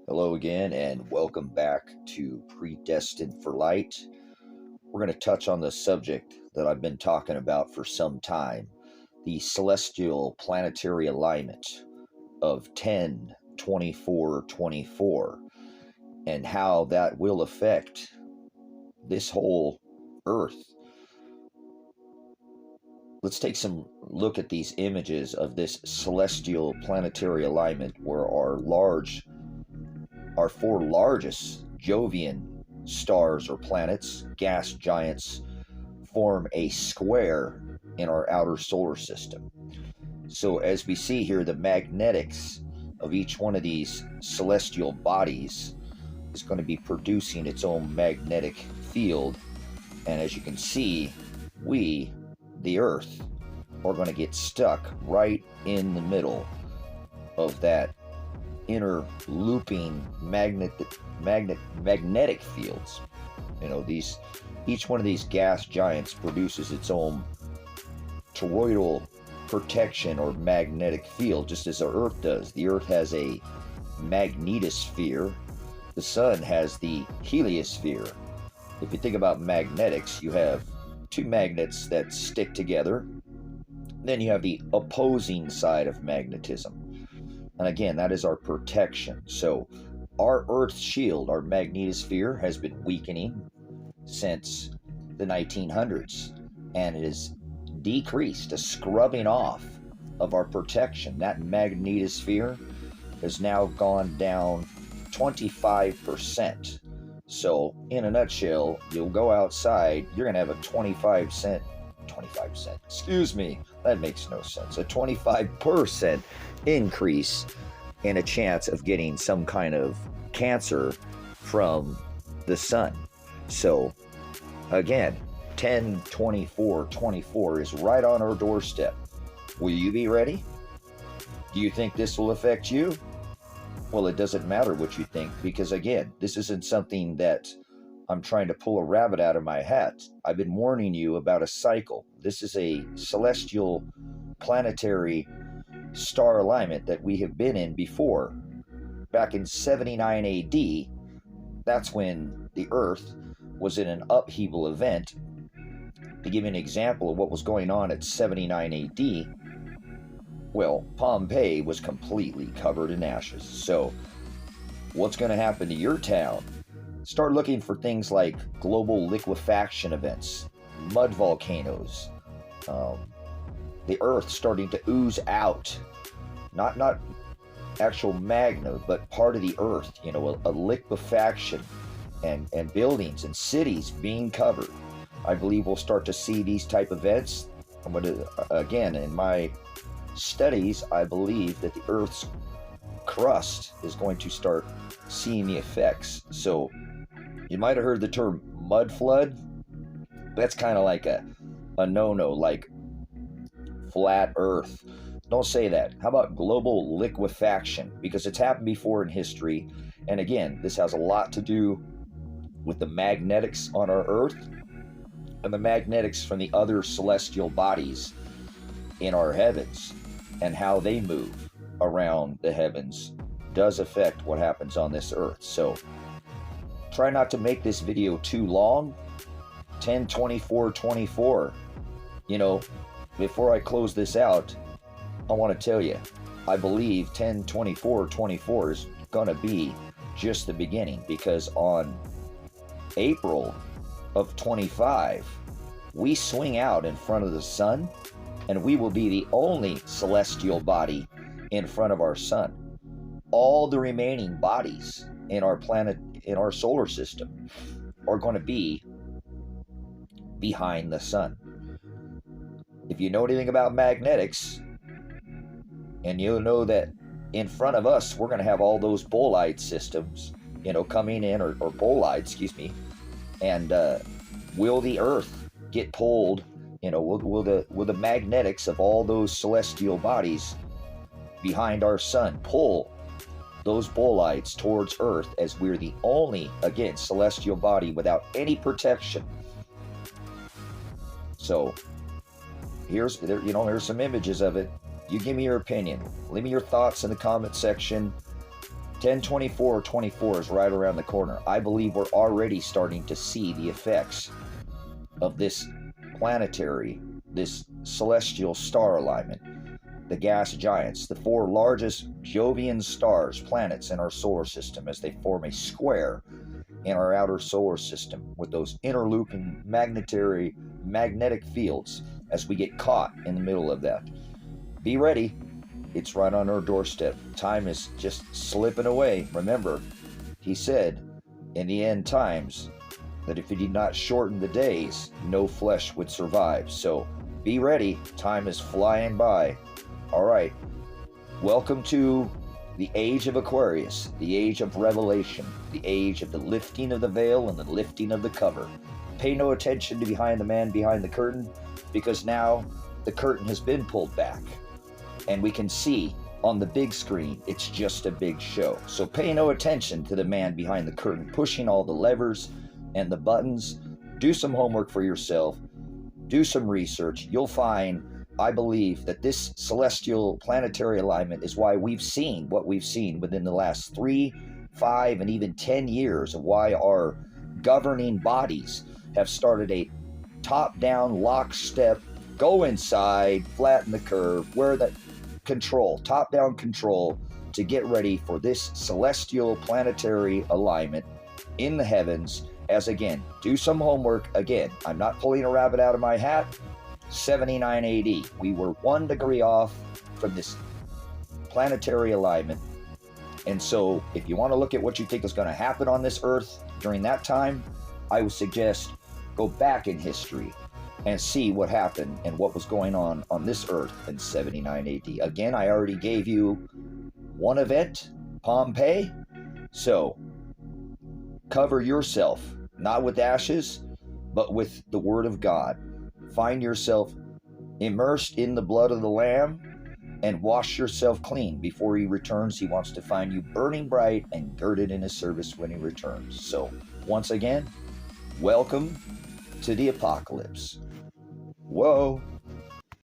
Hello again, and welcome back to Predestined for Light. We're going to touch on the subject that I've been talking about for some time, the celestial planetary alignment of 10-24-24, and how that will affect this whole Earth. Let's take some look at these images of this celestial planetary alignment where our four largest Jovian stars or planets, gas giants, form a square in our outer solar system. So as we see here, the magnetics of each one of these celestial bodies is going to be producing its own magnetic field. And as you can see, we, the Earth, are going to get stuck right in the middle of that inner looping magnetic fields. Each one of these gas giants produces its own toroidal protection or magnetic field, just as the Earth does. The Earth has a magnetosphere. The Sun has the heliosphere. If you think about magnetics, you have two magnets that stick together. Then you have the opposing side of magnetism. And again, that is our protection. So our Earth shield, our magnetosphere, has been weakening since the 1900s. And it has decreased, a scrubbing off of our protection. That magnetosphere has now gone down 25%. So in a nutshell, you'll go outside, you're going to have a 25 cent, excuse me, that makes no sense, a 25% increase in a chance of getting some kind of cancer from the sun. So again, 10-24-24 is right on our doorstep. Will you be ready? Do you think this will affect you? Well, it doesn't matter what you think, because again, this isn't something that I'm trying to pull a rabbit out of my hat. I've been warning you about a cycle. This is a celestial planetary star alignment that we have been in before. Back in 79 AD, that's when the Earth was in an upheaval event. To give you an example of what was going on at 79 AD, well, Pompeii was completely covered in ashes. So what's going to happen to your town? Start looking for things like global liquefaction events, mud volcanoes, the Earth starting to ooze out, not actual magma, but part of the Earth, a liquefaction, and buildings and cities being covered. I believe we'll start to see these type of events. I'm going to, again, in my studies, I believe that the Earth's crust is going to start seeing the effects. So you might have heard the term mud flood. That's kind of like a no-no, like flat Earth. Don't say that. How about global liquefaction? Because it's happened before in history. And again, this has a lot to do with the magnetics on our Earth and the magnetics from the other celestial bodies in our heavens, and how they move around the heavens does affect what happens on this Earth. So try not to make this video too long. 10-24-24. Before I close this out, I want to tell you, I believe 10-24-24 is going to be just the beginning, because on April of 25, we swing out in front of the sun, and we will be the only celestial body in front of our sun. All the remaining bodies in our planet, in our solar system, are going to be behind the sun. If you know anything about magnetics, and you'll know that in front of us, we're going to have all those bolide systems, coming in, or bolide, excuse me, and will the Earth get pulled? Will the magnetics of all those celestial bodies behind our sun pull those bolides towards Earth, as we're the only, again, celestial body without any protection? So here's some images of it. You give me your opinion. Leave me your thoughts in the comment section. 10/24/24 is right around the corner. I believe we're already starting to see the effects of this planetary, this celestial star alignment. The gas giants, the 4 largest Jovian stars, planets in our solar system, as they form a square in our outer solar system with those interlooping magnetic fields as we get caught in the middle of that. Be ready. It's right on our doorstep. Time is just slipping away. Remember, he said in the end times that if he did not shorten the days, no flesh would survive. So be ready. Time is flying by. All right. Welcome to the age of Aquarius, the age of revelation, the age of the lifting of the veil and the lifting of the cover. Pay no attention to behind the man behind the curtain, because now the curtain has been pulled back and we can see on the big screen it's just a big show. So pay no attention to the man behind the curtain pushing all the levers and the buttons. Do some homework for yourself. Do some research. You'll find, I believe, that this celestial planetary alignment is why we've seen what we've seen within the last 3, 5, and even 10 years, of why our governing bodies have started a top-down lockstep, go inside, flatten the curve, where the control, top-down control, to get ready for this celestial planetary alignment in the heavens. As again, do some homework. Again, I'm not pulling a rabbit out of my hat. 79 AD, we were 1 degree off from this planetary alignment. And so if you want to look at what you think is going to happen on this earth during that time, I would suggest go back in history and see what happened and what was going on this earth in 79 AD. Again, I already gave you one event, Pompeii. So cover yourself, not with ashes, but with the word of God. Find yourself immersed in the blood of the Lamb and wash yourself clean before he returns. He wants to find you burning bright and girded in his service when he returns. So once again, welcome to the apocalypse. Whoa.